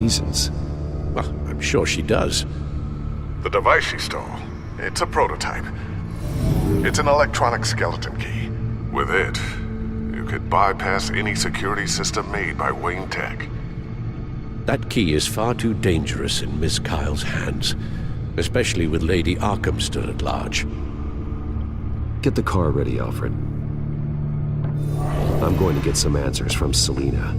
reasons. Well, I'm sure she does. The device she stole, it's a prototype. It's an electronic skeleton key. With it, you could bypass any security system made by Wayne Tech. That key is far too dangerous in Miss Kyle's hands, especially with Lady Arkham still at large. Get the car ready, Alfred. I'm going to get some answers from Selina.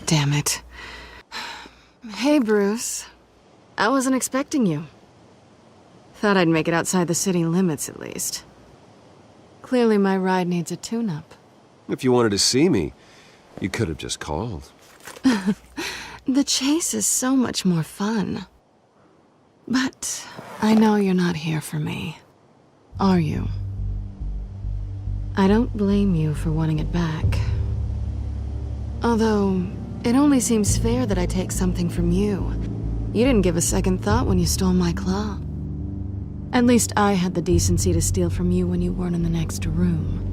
Damn it. Hey, Bruce. I wasn't expecting you. Thought I'd make it outside the city limits, at least. Clearly my ride needs a tune-up. If you wanted to see me, you could have just called. The chase is so much more fun. But I know you're not here for me. Are you? I don't blame you for wanting it back. Although, it only seems fair that I take something from you. You didn't give a second thought when you stole my claw. At least I had the decency to steal from you when you weren't in the next room.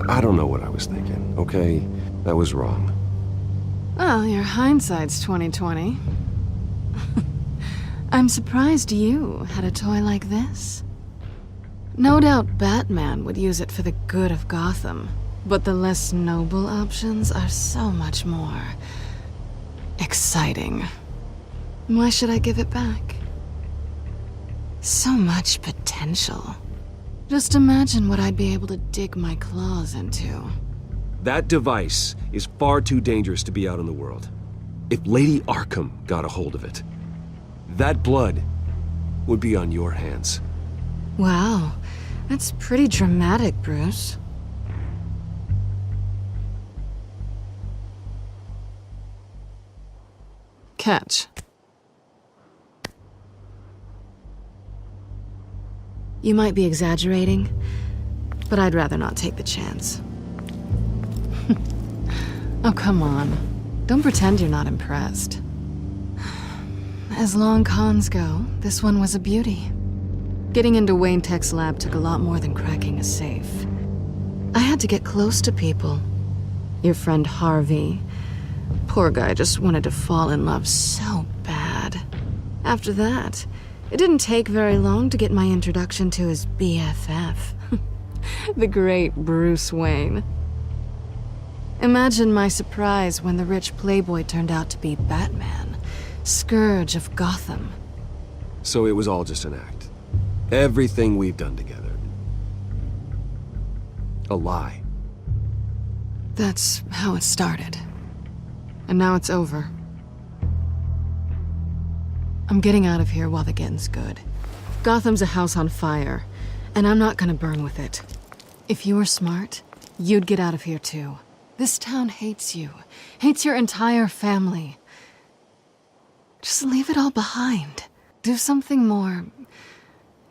I don't know what I was thinking, okay? That was wrong. Well, your hindsight's 20/20. I'm surprised you had a toy like this. No doubt Batman would use it for the good of Gotham, but the less noble options are so much more exciting. Why should I give it back? So much potential. Just imagine what I'd be able to dig my claws into. That device is far too dangerous to be out in the world. If Lady Arkham got a hold of it, that blood would be on your hands. Wow, that's pretty dramatic, Bruce. Catch. You might be exaggerating, but I'd rather not take the chance. Oh, come on. Don't pretend you're not impressed. As long cons go, this one was a beauty. Getting into Wayne Tech's lab took a lot more than cracking a safe. I had to get close to people. Your friend Harvey. Poor guy just wanted to fall in love so bad. After that, it didn't take very long to get my introduction to his BFF. The great Bruce Wayne. Imagine my surprise when the rich playboy turned out to be Batman, Scourge of Gotham. So it was all just an act. Everything we've done together. A lie. That's how it started. And now it's over. I'm getting out of here while the getting's good. Gotham's a house on fire, and I'm not gonna burn with it. If you were smart, you'd get out of here too. This town hates you, hates your entire family. Just leave it all behind. Do something more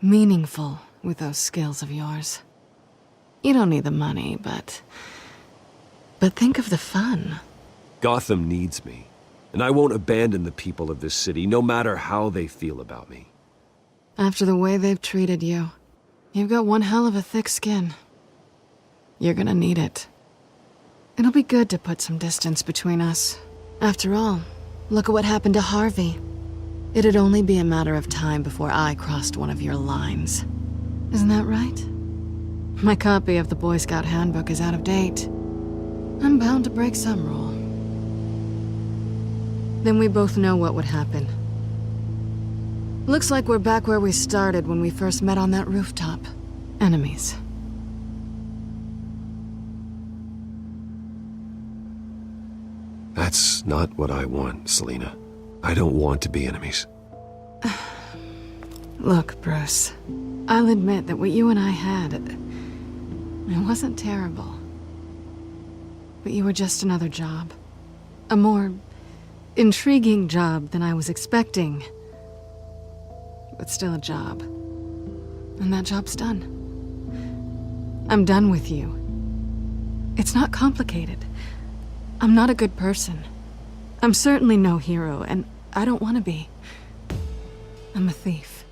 meaningful with those skills of yours. You don't need the money, but think of the fun. Gotham needs me, and I won't abandon the people of this city, no matter how they feel about me. After the way they've treated you, you've got one hell of a thick skin. You're gonna need it. It'll be good to put some distance between us. After all, look at what happened to Harvey. It'd only be a matter of time before I crossed one of your lines. Isn't that right? My copy of the Boy Scout handbook is out of date. I'm bound to break some rule. Then we both know what would happen. Looks like we're back where we started when we first met on that rooftop. Enemies. That's not what I want, Selina. I don't want to be enemies. Look, Bruce. I'll admit that what you and I had, it wasn't terrible. But you were just another job. A more intriguing job than I was expecting. but still a job. And that job's done. I'm done with you. It's not complicated. I'm not a good person. I'm certainly no hero, and I don't want to be. I'm a thief.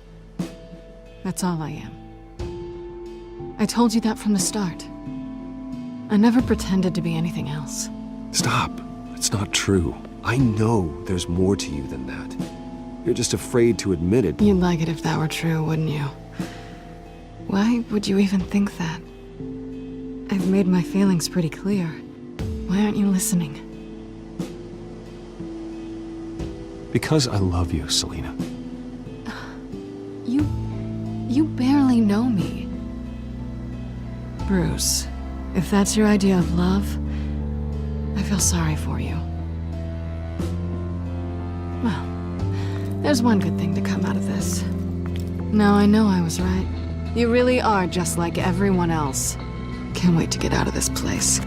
That's all I am. I told you that from the start. I never pretended to be anything else. Stop. It's not true. I know there's more to you than that. You're just afraid to admit it. You'd like it if that were true, wouldn't you? Why would you even think that? I've made my feelings pretty clear. Why aren't you listening? Because I love you, Selina. You barely know me. Bruce, if that's your idea of love, I feel sorry for you. Well, there's one good thing to come out of this. Now I know I was right. You really are just like everyone else. Can't wait to get out of this place.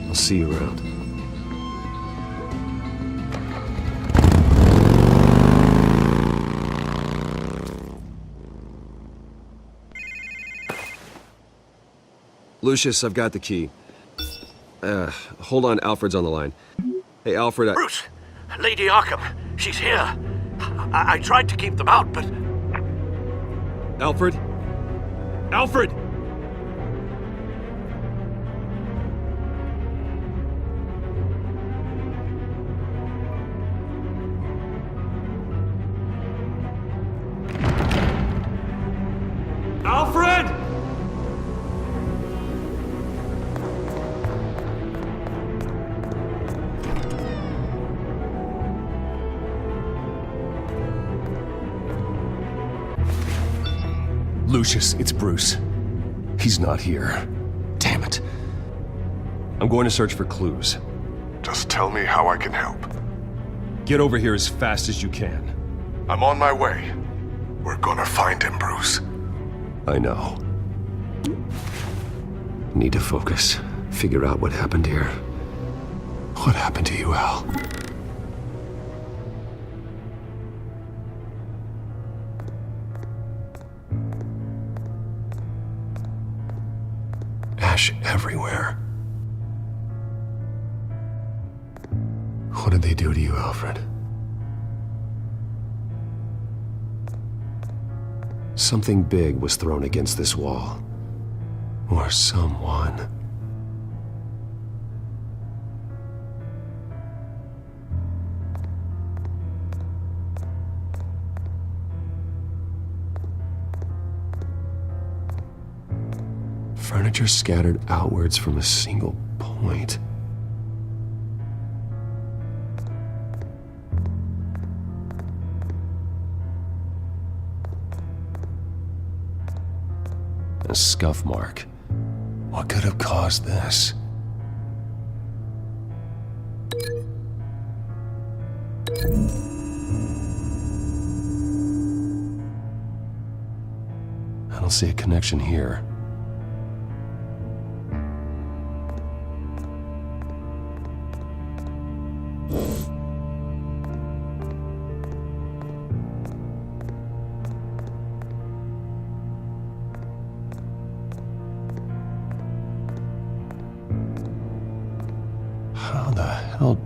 I'll see you around. Lucius, I've got the key. Hold on, Alfred's on the line. Hey, Alfred, Bruce! Lady Arkham! She's here! I tried to keep them out, but... Alfred? Alfred! Alfred! Lucius, it's Bruce. He's not here. Damn it. I'm going to search for clues. Just tell me how I can help. Get over here as fast as you can. I'm on my way. We're gonna find him, Bruce. I know. Need to focus. Figure out what happened here. What happened to you, Al? Ash everywhere. What did they do to you, Alfred? Something big was thrown against this wall. Or someone. Furniture scattered outwards from a single point. A scuff mark. What could have caused this? I don't see a connection here. How the hell?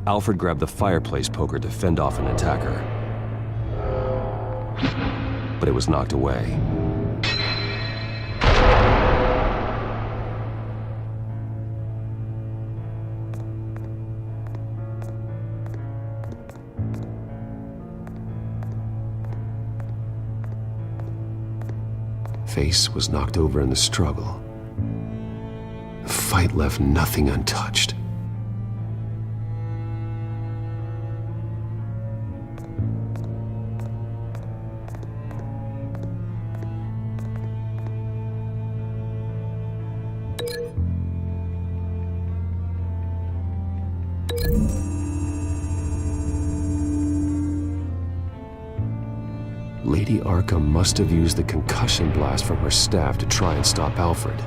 Alfred grabbed the fireplace poker to fend off an attacker. But it was knocked away. Face was knocked over in the struggle. The fight left nothing untouched. Lady Arkham must have used the concussion blast from her staff to try and stop Alfred.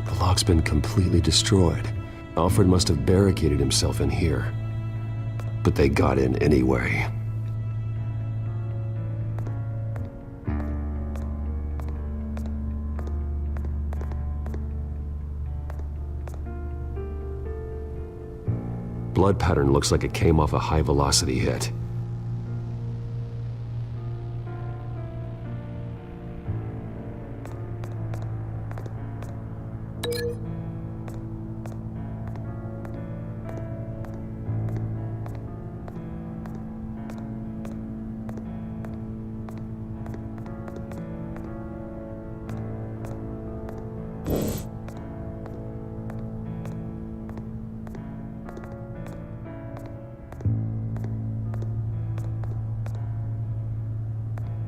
The lock's been completely destroyed. Alfred must have barricaded himself in here. But they got in anyway. Blood pattern looks like it came off a high-velocity hit.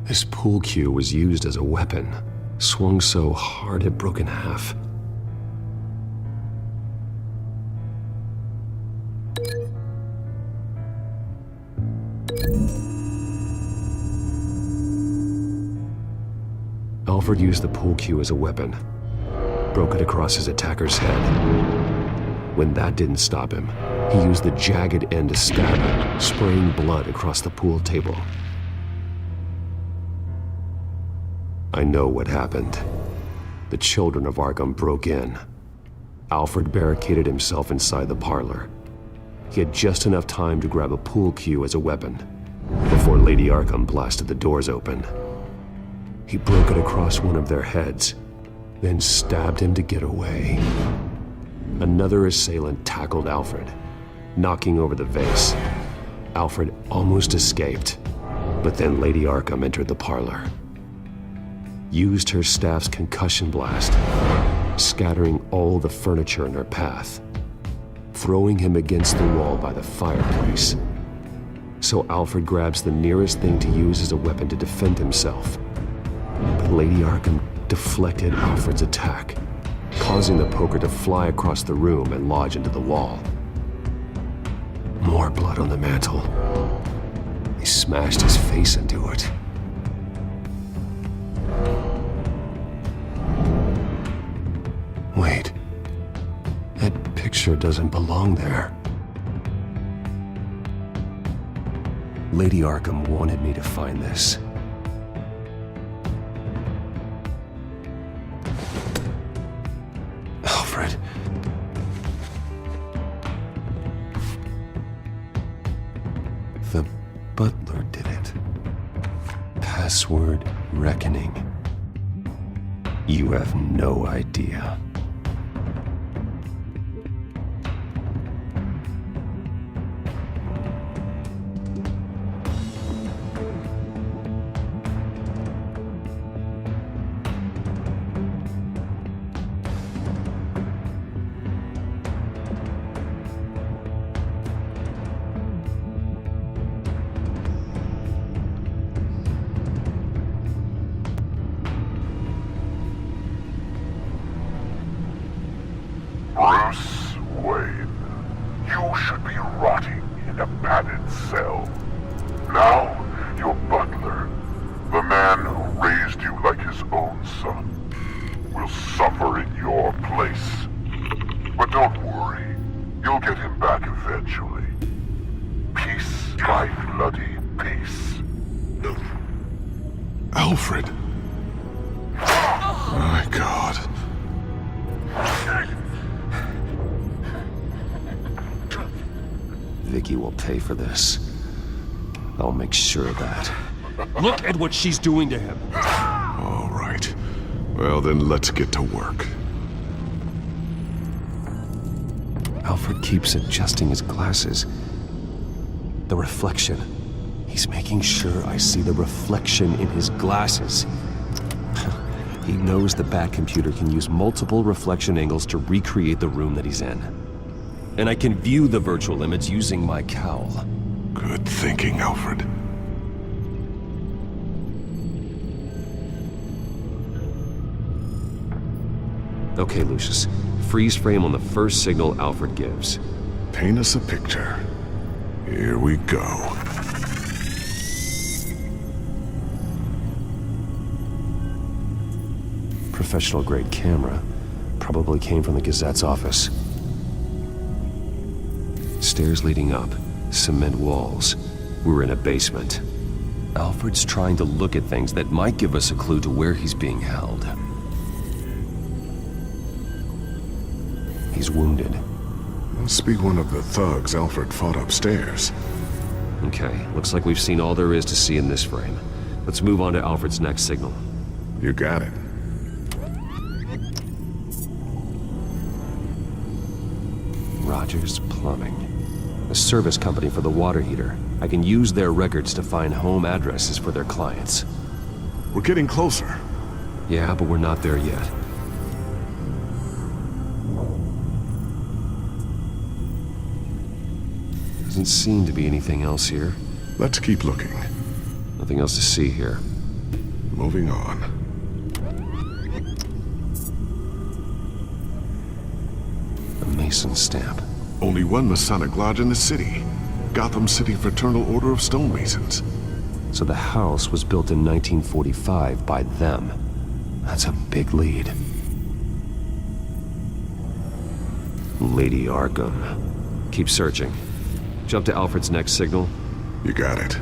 This pool cue was used as a weapon, swung so hard it broke in half. Alfred used the pool cue as a weapon, broke it across his attacker's head. When that didn't stop him, he used the jagged end to stab him, spraying blood across the pool table. I know what happened. The children of Arkham broke in. Alfred barricaded himself inside the parlor. He had just enough time to grab a pool cue as a weapon before Lady Arkham blasted the doors open. He broke it across one of their heads, then stabbed him to get away. Another assailant tackled Alfred, knocking over the vase. Alfred almost escaped, but then Lady Arkham entered the parlor. Used her staff's concussion blast, scattering all the furniture in her path, throwing him against the wall by the fireplace. So Alfred grabs the nearest thing to use as a weapon to defend himself. But Lady Arkham deflected Alfred's attack, causing the poker to fly across the room and lodge into the wall. More blood on the mantle. He smashed his face into it. Wait, that picture doesn't belong there. Lady Arkham wanted me to find this. Alfred. The butler did it. Password reckoning. You have no idea. Bruce Wayne, you should be rotting in a padded cell. Now, your butler, the man who raised you like his own son, will suffer in your place. But don't worry, you'll get him back eventually. Peace, my bloody peace. Alfred. My God. Vicky will pay for this. I'll make sure of that. Look at what she's doing to him. All right. Well, then let's get to work. Alfred keeps adjusting his glasses. The reflection. He's making sure I see the reflection in his glasses. He knows the Bat-computer can use multiple reflection angles to recreate the room that he's in. And I can view the virtual image using my cowl. Good thinking, Alfred. Okay, Lucius. Freeze frame on the first signal Alfred gives. Paint us a picture. Here we go. Professional-grade camera. Probably came from the Gazette's office. Stairs leading up. Cement walls. We're in a basement. Alfred's trying to look at things that might give us a clue to where he's being held. He's wounded. Must be one of the thugs Alfred fought upstairs. Okay, looks like we've seen all there is to see in this frame. Let's move on to Alfred's next signal. You got it. Rogers Plumbing. A service company for the water heater. I can use their records to find home addresses for their clients. We're getting closer. Yeah, but we're not there yet. Doesn't seem to be anything else here. Let's keep looking. Nothing else to see here. Moving on. A Mason stamp. Only one Masonic lodge in the city. Gotham City Fraternal Order of Stonemasons. So the house was built in 1945 by them. That's a big lead. Lady Arkham. Keep searching. Jump to Alfred's next signal. You got it.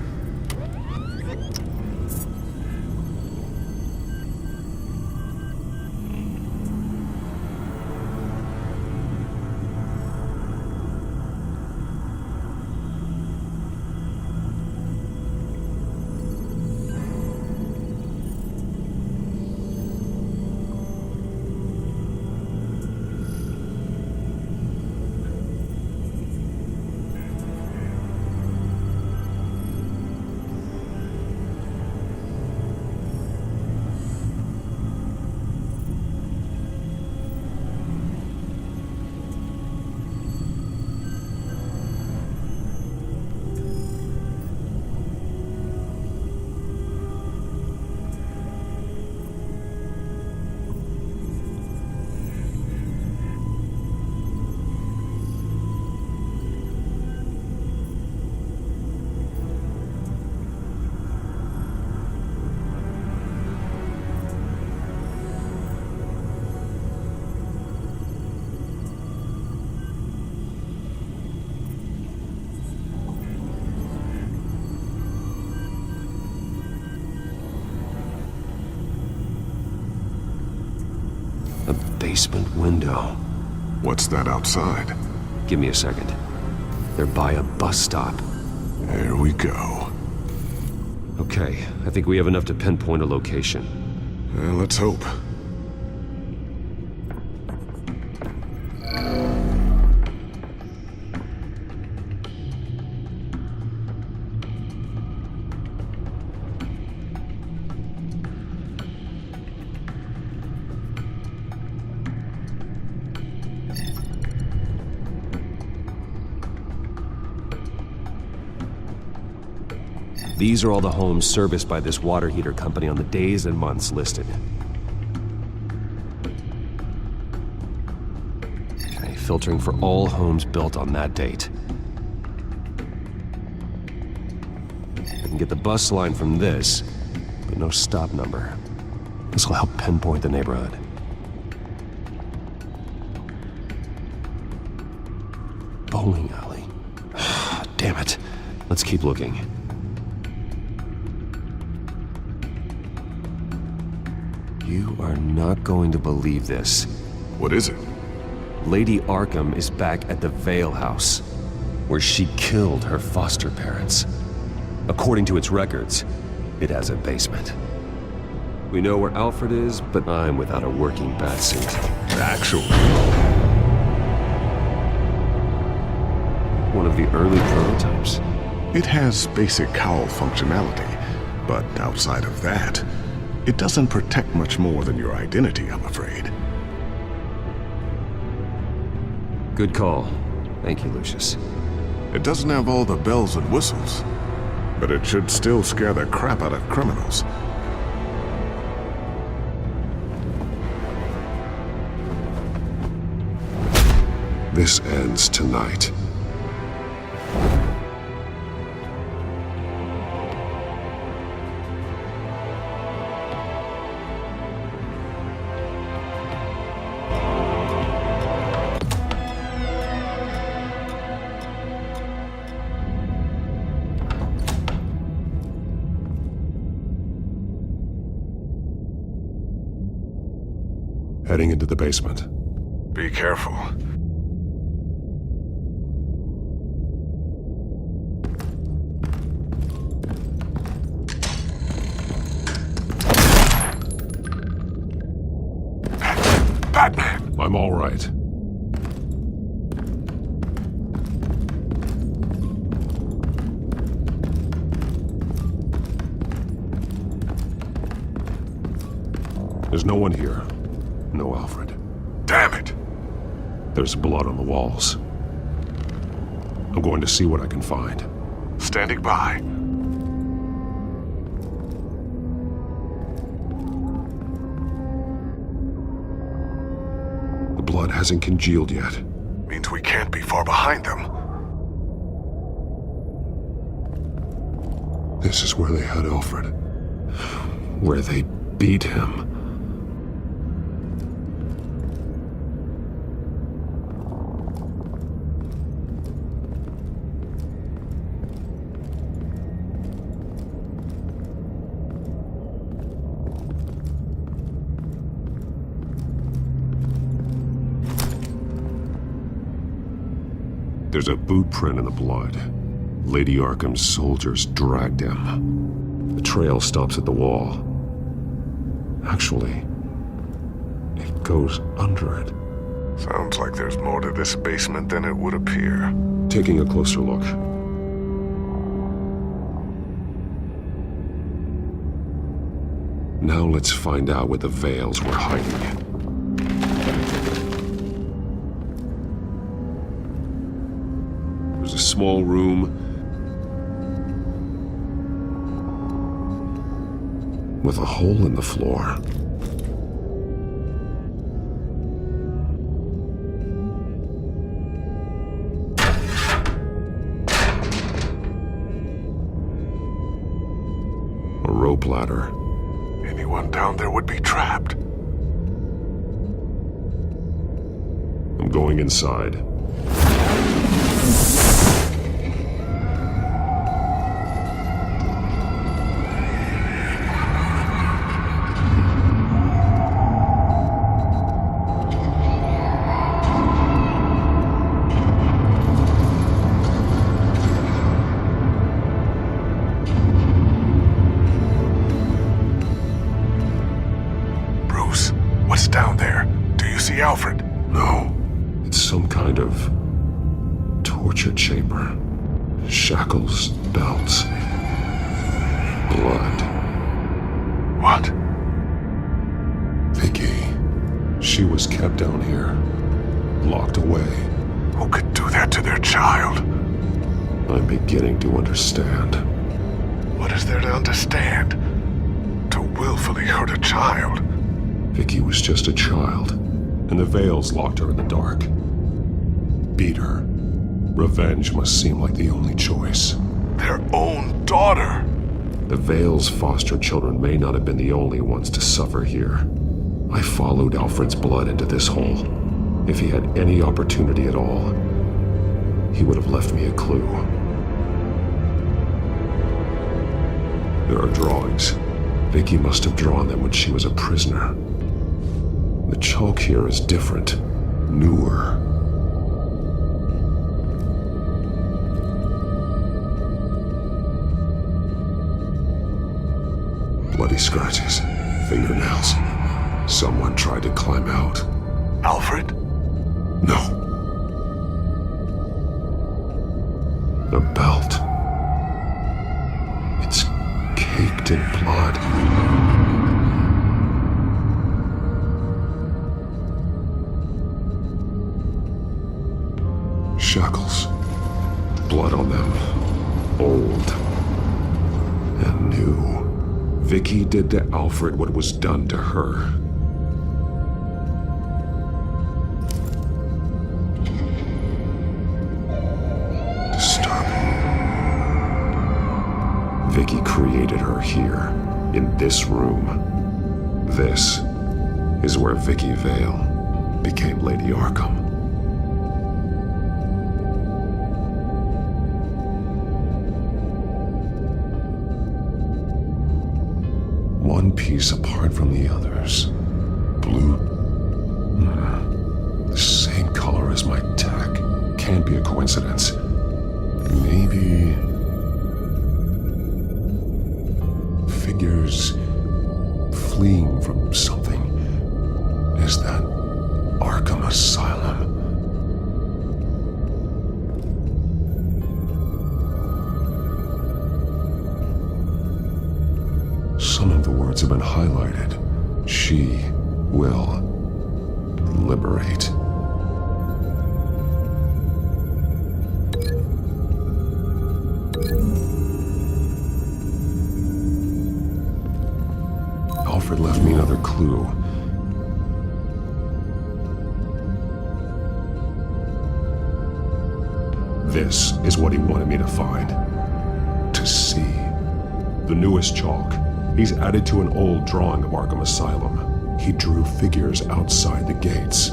Basement window. What's that outside? Give me a second. They're by a bus stop. There we go. Okay, I think we have enough to pinpoint a location. Let's hope. These are all the homes serviced by this water heater company on the days and months listed. Okay, filtering for all homes built on that date. I can get the bus line from this, but no stop number. This will help pinpoint the neighborhood. Bowling alley. Damn it. Let's keep looking. You are not going to believe this. What is it? Lady Arkham is back at the Vale House, where she killed her foster parents. According to its records, it has a basement. We know where Alfred is, but I'm without a working batsuit. Actually. One of the early prototypes. It has basic cowl functionality, but outside of that, it doesn't protect much more than your identity, I'm afraid. Good call. Thank you, Lucius. It doesn't have all the bells and whistles, but it should still scare the crap out of criminals. This ends tonight. Heading into the basement. Be careful. Batman! I'm all right. There's no one here. No Alfred. Damn it! There's blood on the walls. I'm going to see what I can find. Standing by. The blood hasn't congealed yet. Means we can't be far behind them. This is where they had Alfred. Where they beat him. There's a boot print in the blood. Lady Arkham's soldiers dragged him. The trail stops at the wall. Actually, it goes under it. Sounds like there's more to this basement than it would appear. Taking a closer look. Now let's find out where the Veils were hiding. There's a small room with a hole in the floor. A rope ladder. Anyone down there would be trapped. I'm going inside. What's down there? Do you see Alfred? No. It's some kind of torture chamber. Shackles, belts, blood. What? Vicky. She was kept down here, locked away. Who could do that to their child? I'm beginning to understand. What is there to understand? To willfully hurt a child? Vicky was just a child, and the Veils locked her in the dark. Beat her. Revenge must seem like the only choice. Their own daughter! The Veils' foster children may not have been the only ones to suffer here. I followed Alfred's blood into this hole. If he had any opportunity at all, he would have left me a clue. There are drawings. Vicky must have drawn them when she was a prisoner. The chalk here is different, newer. Bloody scratches, fingernails. Someone tried to climb out. Alfred? No. The belt. It's caked in blood. Shackles. Blood on them. Old. And new. Vicky did to Alfred what was done to her. Vicky created her here, in this room. This is where Vicky Vale became Lady Arkham. One piece apart from the others. Blue. The same color as my tech. Can't be a coincidence. Maybe... figures fleeing from something. Is that Arkham Asylum? Some of the words have been highlighted. She will liberate. Alfred left me another clue. This is what he wanted me to find. To see. The newest chalk. He's added to an old drawing of Arkham Asylum. He drew figures outside the gates,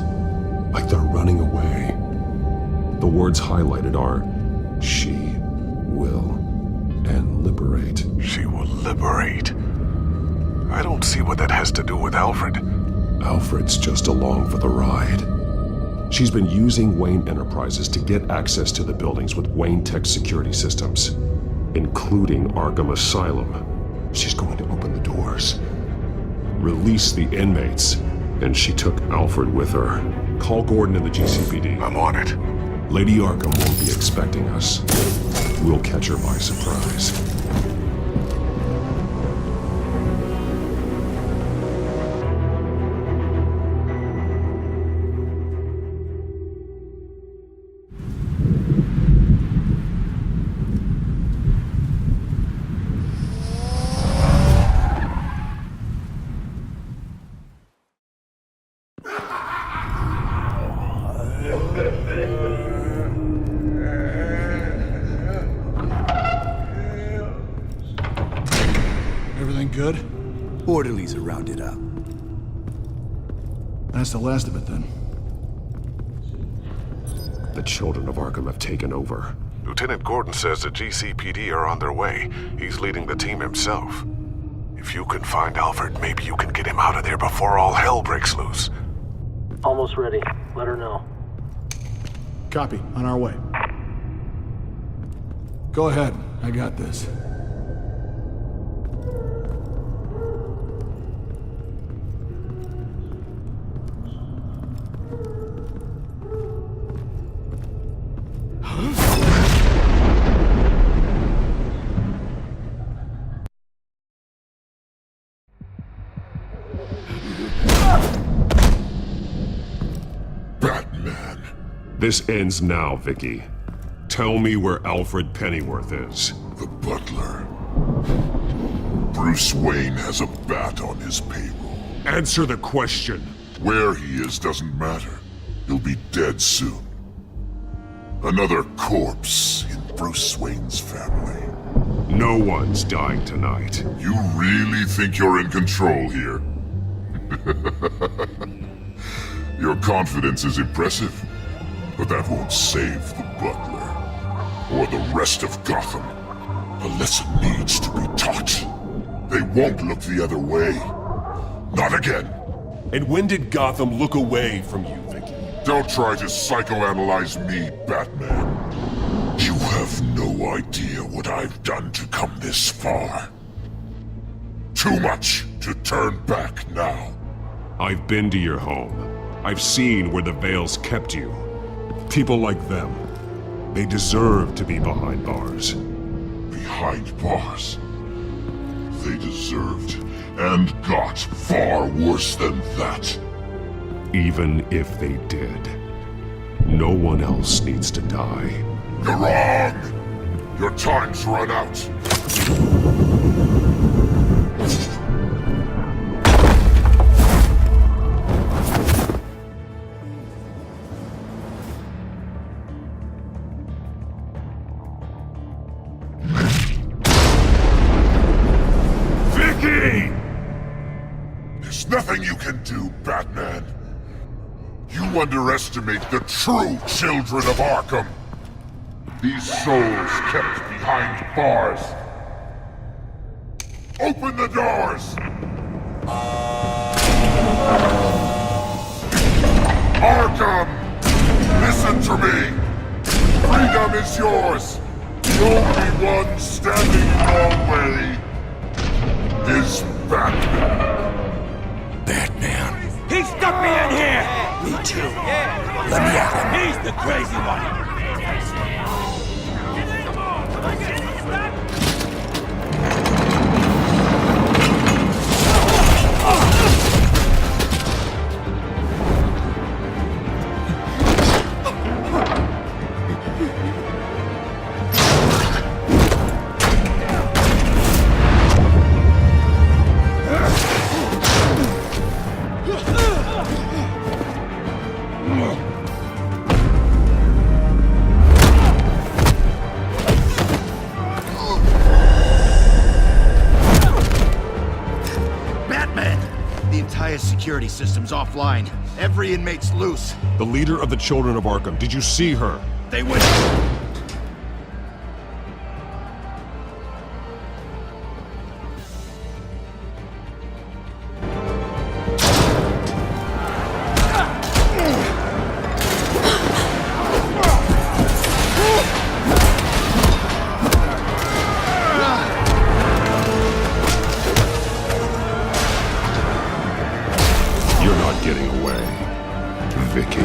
like they're running away. The words highlighted are, she will and liberate. She will liberate. I don't see what that has to do with Alfred. Alfred's just along for the ride. She's been using Wayne Enterprises to get access to the buildings with Wayne Tech security systems, including Arkham Asylum. She's going to open the doors, release the inmates, and she took Alfred with her. Call Gordon in the GCPD. I'm on it. Lady Arkham won't be expecting us. We'll catch her by surprise. Everything good? Orderlies are rounded up. That's the last of it then. The children of Arkham have taken over. Lieutenant Gordon says the GCPD are on their way. He's leading the team himself. If you can find Alfred, maybe you can get him out of there before all hell breaks loose. Almost ready. Let her know. Copy. On our way. Go ahead. I got this. Batman. This ends now, Vicky. Tell me where Alfred Pennyworth is. The butler. Bruce Wayne has a bat on his payroll. Answer the question. Where he is doesn't matter. He'll be dead soon. Another corpse in Bruce Wayne's family. No one's dying tonight. You really think you're in control here? Your confidence is impressive, but that won't save the butler, or the rest of Gotham. A lesson needs to be taught. They won't look the other way. Not again. And when did Gotham look away from you, Vicky? Don't try to psychoanalyze me, Batman. You have no idea what I've done to come this far. Too much to turn back now. I've been to your home. I've seen where the Vales kept you. People like them, they deserve to be behind bars. Behind bars? They deserved and got far worse than that. Even if they did, no one else needs to die. You're wrong! Your time's run out. Nothing you can do, Batman. You underestimate the true children of Arkham. These souls kept behind bars. Open the doors! Arkham! Listen to me! Freedom is yours! The only one standing in your way is Batman. Batman. He stuck me in here! Me too. Let me at him. He's the crazy one! Security system's offline. Every inmate's loose. The leader of the Children of Arkham, did you see her? They went... Getting away, Vicky.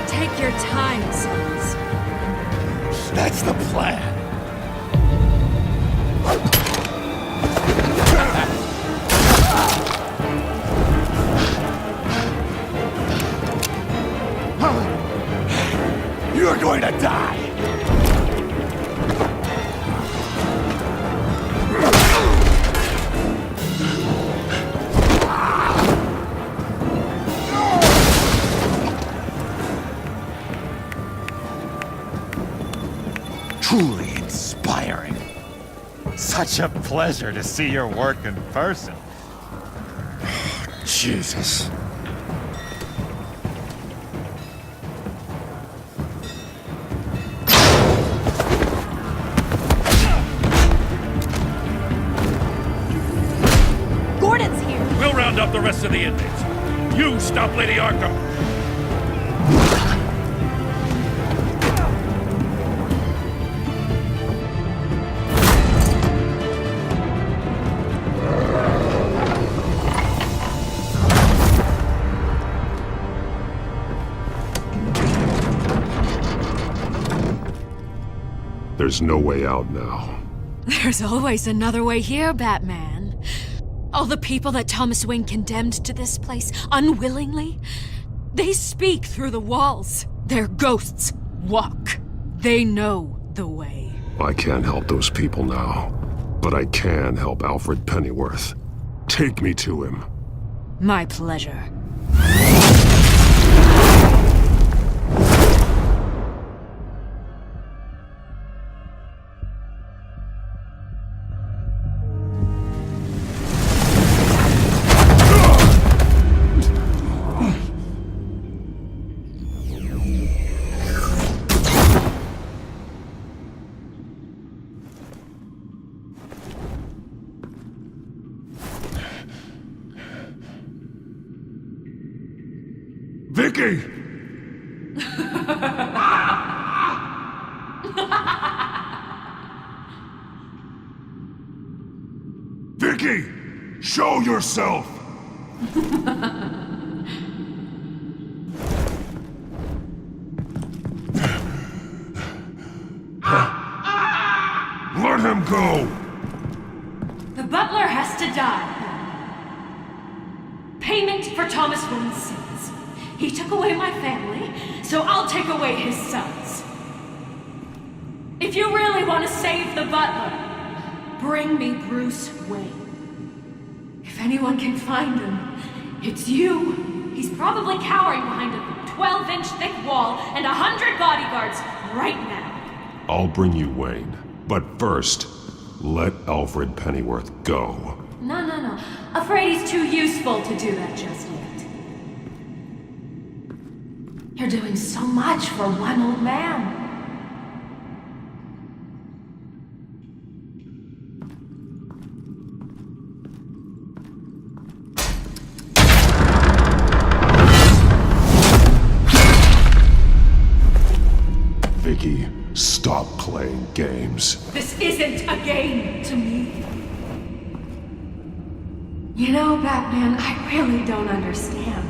Take your time, sons. That's the plan. You're going to die. Truly inspiring. Such a pleasure to see your work in person. Jesus. Gordon's here. We'll round up the rest of the inmates. You stop Lady Arkham. There's no way out now. There's always another way here, Batman. All the people that Thomas Wayne condemned to this place unwillingly, they speak through the walls. Their ghosts walk. They know the way. I can't help those people now, but I can help Alfred Pennyworth. Take me to him. My pleasure. Vicky! Vicky! Show yourself! Let him go! The butler has to die. Payment for Thomas Wayne's sins. He took away my family, so I'll take away his sons. If you really want to save the butler, bring me Bruce Wayne. If anyone can find him, it's you. He's probably cowering behind a 12-inch thick wall and 100 bodyguards right now. I'll bring you Wayne, but first, let Alfred Pennyworth go. No. Afraid he's too useful to do that just yet. You're doing so much for one old man. Vicky, stop playing games. This isn't a game to me. You know, Batman, I really don't understand.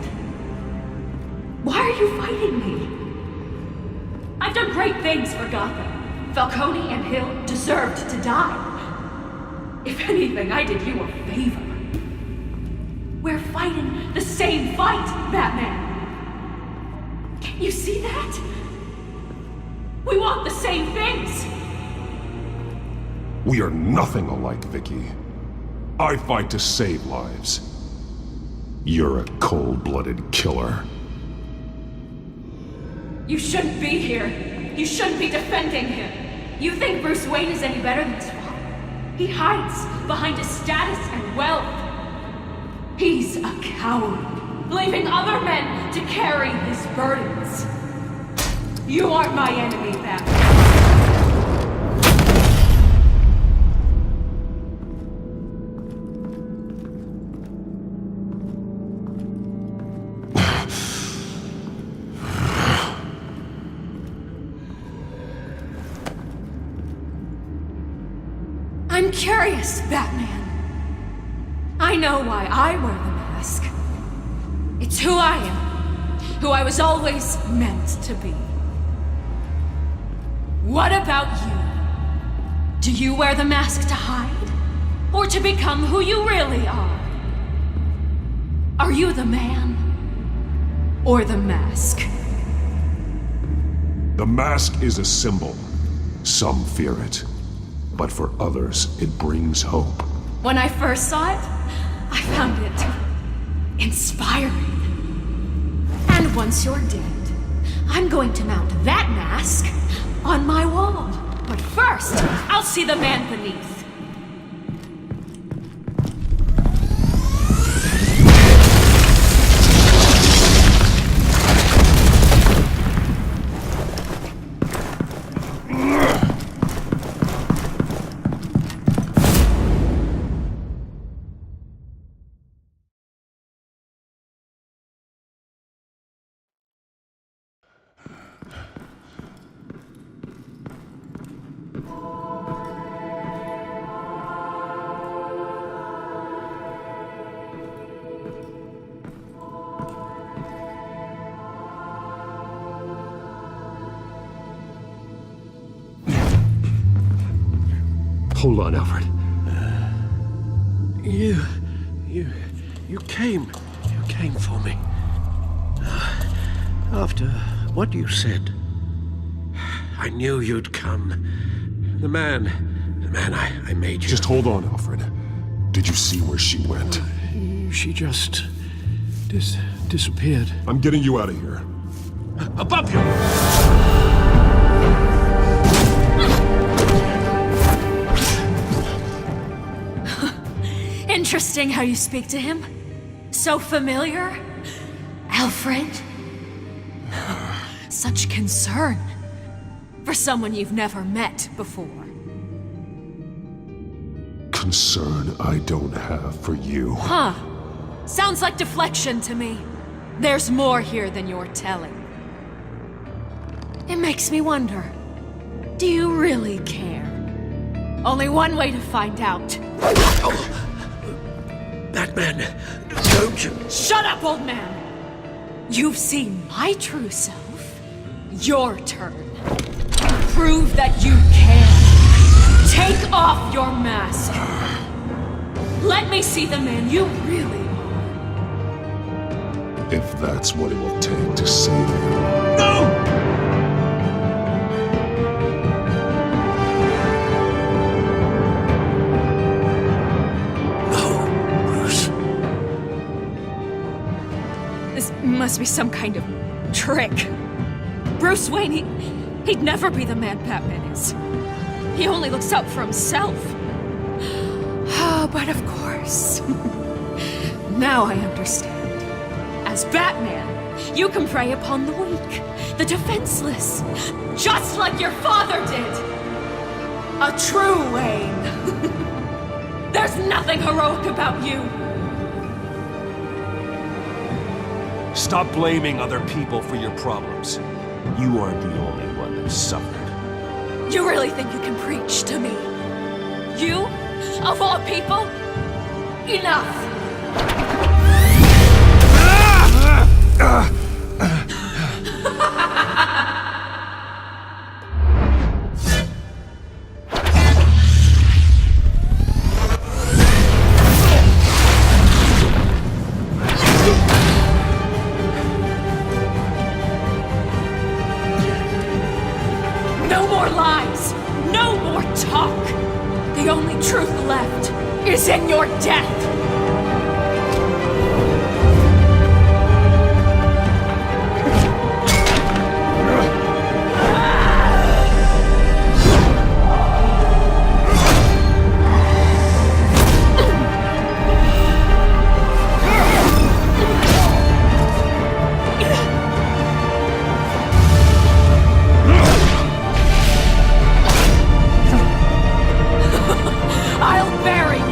Why are you fighting me? I've done great things for Gotham. Falcone and Hill deserved to die. If anything, I did you a favor. We're fighting the same fight, Batman. Can you see that? We want the same things. We are nothing alike, Vicky. I fight to save lives. You're a cold-blooded killer. You shouldn't be here. You shouldn't be defending him. You think Bruce Wayne is any better than his father? He hides behind his status and wealth. He's a coward, leaving other men to carry his burdens. You aren't my enemy, Batman. I'm curious, Batman. I know why I wear the mask. It's who I am, who I was always meant to be. What about you? Do you wear the mask to hide? Or to become who you really are? Are you the man? Or the mask? The mask is a symbol. Some fear it. But for others, it brings hope. When I first saw it, I found it inspiring. And once you're dead, I'm going to mount that mask on my wall. But first, I'll see the man beneath. Hold on, Alfred. You came for me. After what you said, I knew you'd come. The man I made you. Just hold on, Alfred. Did you see where she went? She just disappeared. I'm getting you out of here. Above you! Interesting how you speak to him. So familiar. Alfred. Such concern. For someone you've never met before. Concern I don't have for you. Huh. Sounds like deflection to me. There's more here than you're telling. It makes me wonder. Do you really care? Only one way to find out. Batman, don't you... Shut up, old man! You've seen my true self. Your turn. Prove that you care. Take off your mask. Let me see the man you really are. If that's what it will take to save you. No! This must be some kind of trick. Bruce Wayne, he'd never be the man Batman is. He only looks out for himself. But of course. Now I understand. As Batman, you can prey upon the weak, the defenseless, just like your father did. A true Wayne. There's nothing heroic about you. Stop blaming other people for your problems. You aren't the only one that suffered. You really think you can preach to me? You? Of all people? Enough! No more lies! No more talk! The only truth left is in your death! I'll bury you!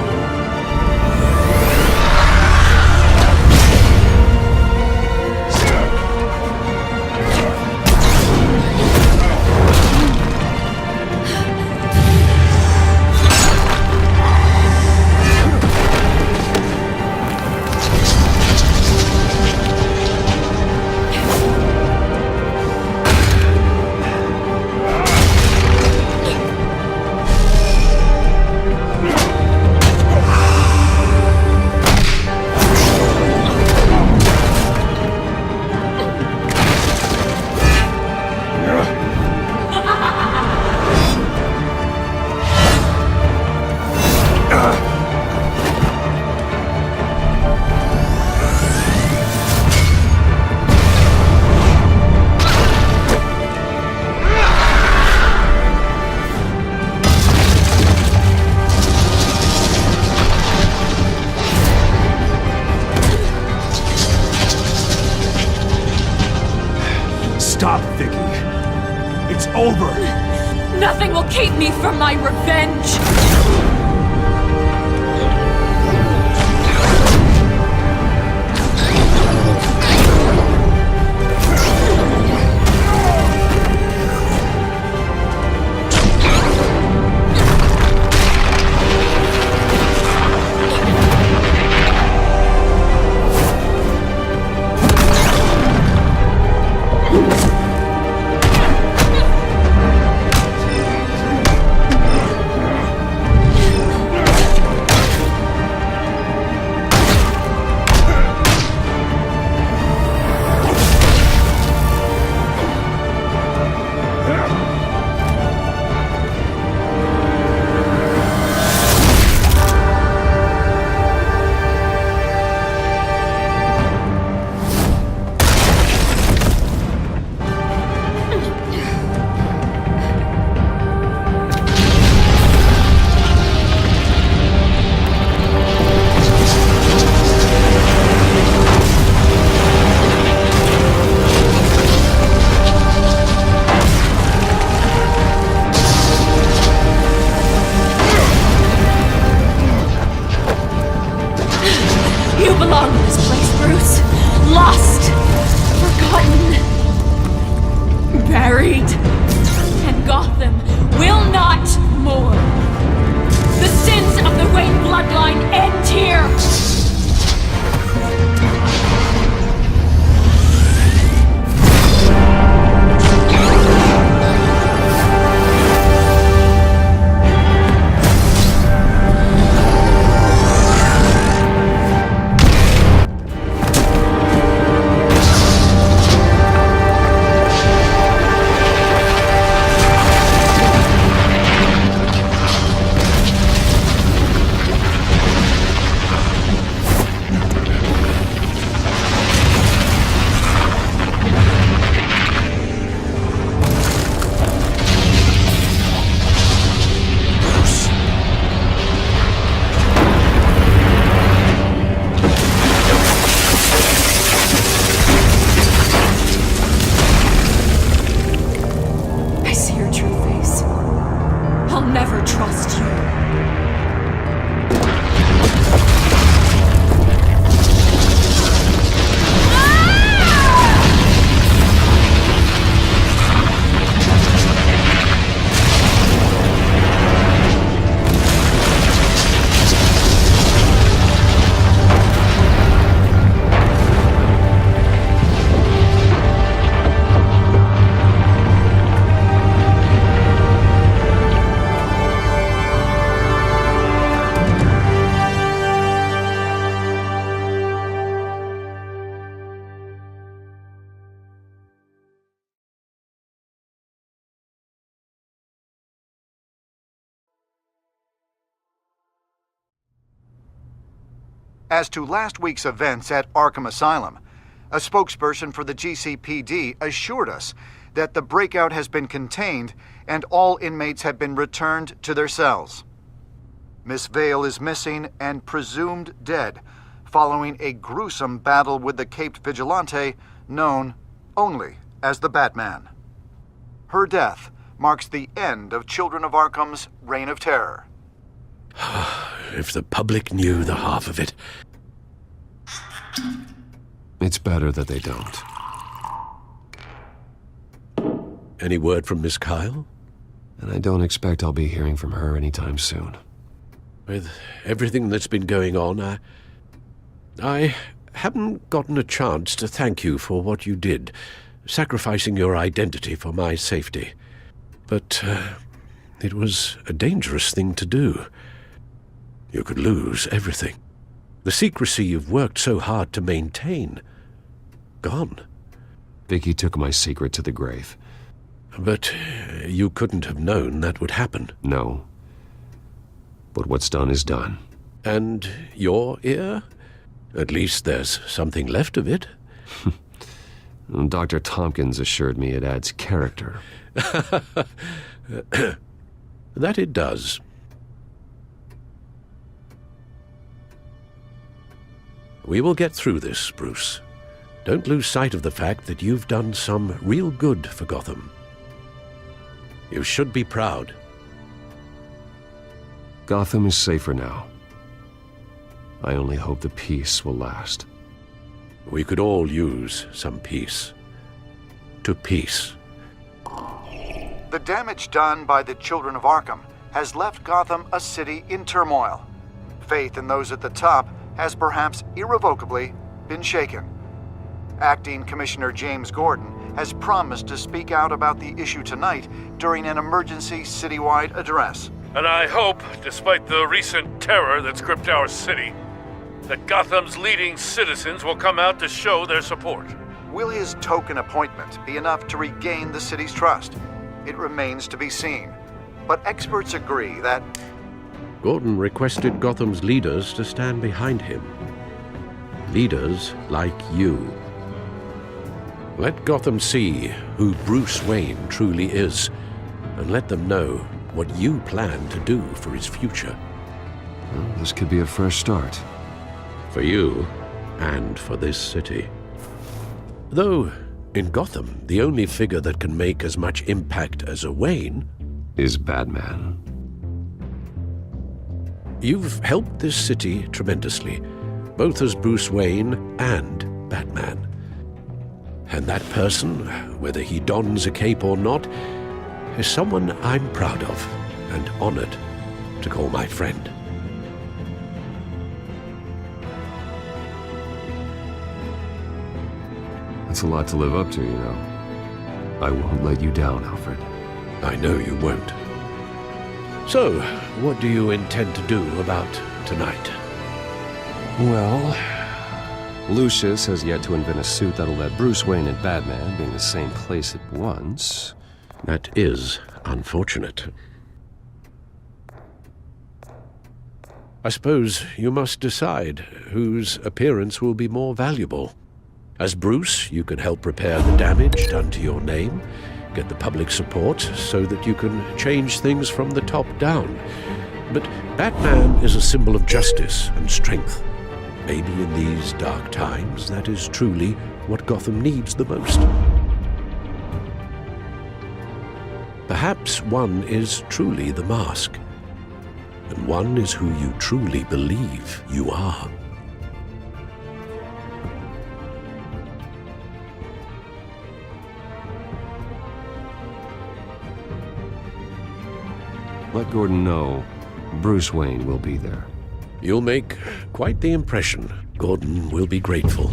Stop, Vicky. It's over. Nothing will keep me from my revenge! As to last week's events at Arkham Asylum, a spokesperson for the GCPD assured us that the breakout has been contained and all inmates have been returned to their cells. Miss Vale is missing and presumed dead, following a gruesome battle with the caped vigilante known only as the Batman. Her death marks the end of Children of Arkham's reign of terror. If the public knew the half of it. It's better that they don't. Any word from Miss Kyle? And I don't expect I'll be hearing from her anytime soon. With everything that's been going on, I haven't gotten a chance to thank you for what you did, sacrificing your identity for my safety. But it was a dangerous thing to do. You could lose everything. The secrecy you've worked so hard to maintain. Gone. Vicky took my secret to the grave. But you couldn't have known that would happen. No. But what's done is done. And your ear? At least there's something left of it. Dr. Tompkins assured me it adds character. That it does. We will get through this, Bruce. Don't lose sight of the fact that you've done some real good for Gotham. You should be proud. Gotham is safer now. I only hope the peace will last. We could all use some peace. To peace. The damage done by the Children of Arkham has left Gotham a city in turmoil. Faith in those at the top has perhaps irrevocably been shaken. Acting Commissioner James Gordon has promised to speak out about the issue tonight during an emergency citywide address. And I hope, despite the recent terror that's gripped our city, that Gotham's leading citizens will come out to show their support. Will his token appointment be enough to regain the city's trust? It remains to be seen. But experts agree that Gordon requested Gotham's leaders to stand behind him. Leaders like you. Let Gotham see who Bruce Wayne truly is, and let them know what you plan to do for his future. Well, this could be a fresh start. For you, and for this city. Though, in Gotham, the only figure that can make as much impact as a Wayne is Batman. You've helped this city tremendously, both as Bruce Wayne and Batman. And that person, whether he dons a cape or not, is someone I'm proud of and honored to call my friend. That's a lot to live up to, you know. I won't let you down, Alfred. I know you won't. So, what do you intend to do about tonight? Well, Lucius has yet to invent a suit that'll let Bruce Wayne and Batman be in the same place at once. That is unfortunate. I suppose you must decide whose appearance will be more valuable. As Bruce, you can help repair the damage done to your name, get the public support so that you can change things from the top down. But Batman is a symbol of justice and strength. Maybe in these dark times, that is truly what Gotham needs the most. Perhaps one is truly the mask, and one is who you truly believe you are. Let Gordon know Bruce Wayne will be there. You'll make quite the impression. Gordon will be grateful.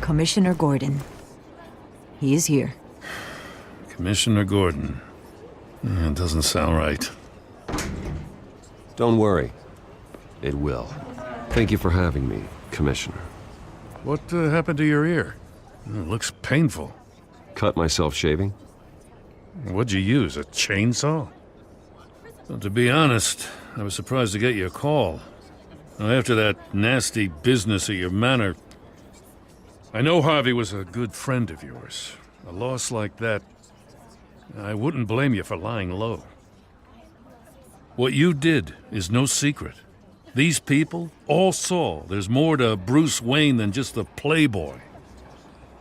Commissioner Gordon. He is here. Commissioner Gordon. It doesn't sound right. Don't worry. It will. Thank you for having me, Commissioner. What happened to your ear? It looks painful. Cut myself shaving? What'd you use, a chainsaw? Well, to be honest, I was surprised to get your call. Now, after that nasty business at your manor, I know Harvey was a good friend of yours. A loss like that, I wouldn't blame you for lying low. What you did is no secret. These people all saw there's more to Bruce Wayne than just the playboy.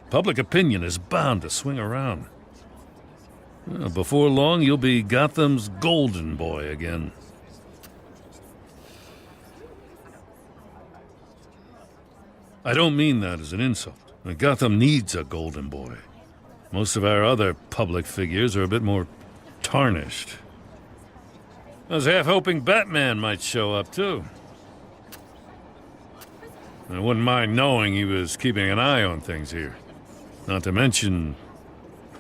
Public opinion is bound to swing around. Before long, you'll be Gotham's golden boy again. I don't mean that as an insult. Gotham needs a golden boy. Most of our other public figures are a bit more tarnished. I was half hoping Batman might show up, too. I wouldn't mind knowing he was keeping an eye on things here. Not to mention,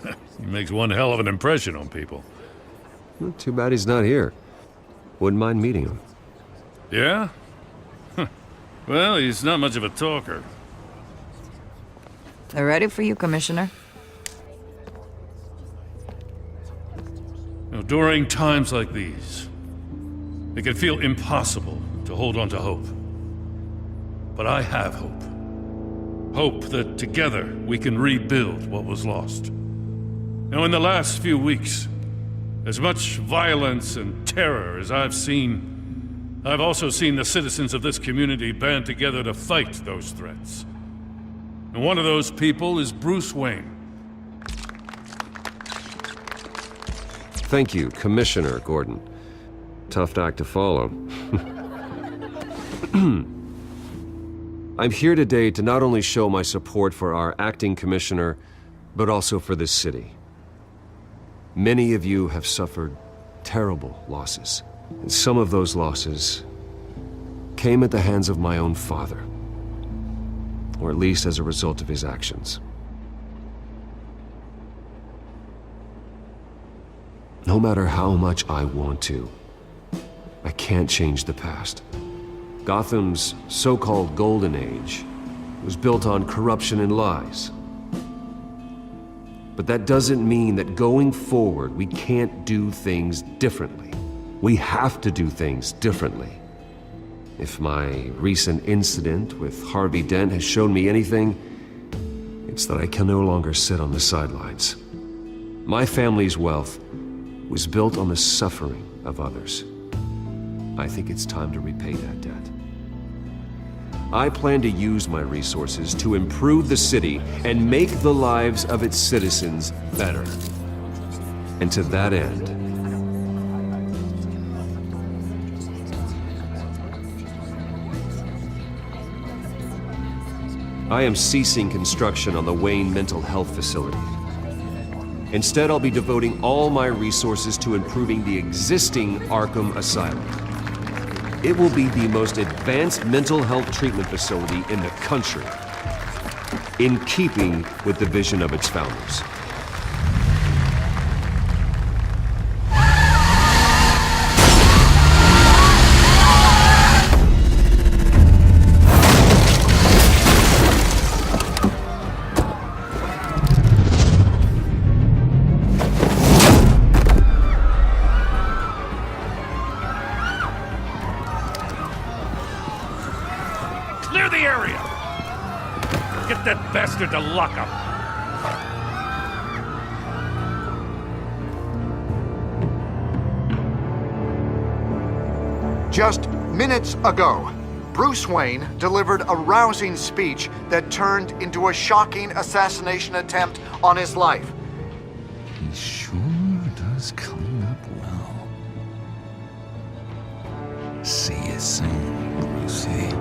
he makes one hell of an impression on people. Well, too bad he's not here. Wouldn't mind meeting him. Yeah? Well, he's not much of a talker. They're ready for you, Commissioner. During times like these, it can feel impossible to hold on to hope. But I have hope. Hope that together we can rebuild what was lost. Now, in the last few weeks, as much violence and terror as I've seen, I've also seen the citizens of this community band together to fight those threats. And one of those people is Bruce Wayne. Thank you, Commissioner Gordon. Tough act to follow. I'm here today to not only show my support for our acting commissioner, but also for this city. Many of you have suffered terrible losses, and some of those losses came at the hands of my own father, or at least as a result of his actions. No matter how much I want to, I can't change the past. Gotham's so-called Golden Age was built on corruption and lies. But that doesn't mean that going forward we can't do things differently. We have to do things differently. If my recent incident with Harvey Dent has shown me anything, it's that I can no longer sit on the sidelines. My family's wealth was built on the suffering of others. I think it's time to repay that debt. I plan to use my resources to improve the city and make the lives of its citizens better. And to that end, I am ceasing construction on the Wayne Mental Health Facility. Instead, I'll be devoting all my resources to improving the existing Arkham Asylum. It will be the most advanced mental health treatment facility in the country, in keeping with the vision of its founders. Clear the area! Get that bastard to lock up! Just minutes ago, Bruce Wayne delivered a rousing speech that turned into a shocking assassination attempt on his life. He sure does clean up well. See you soon, Brucey.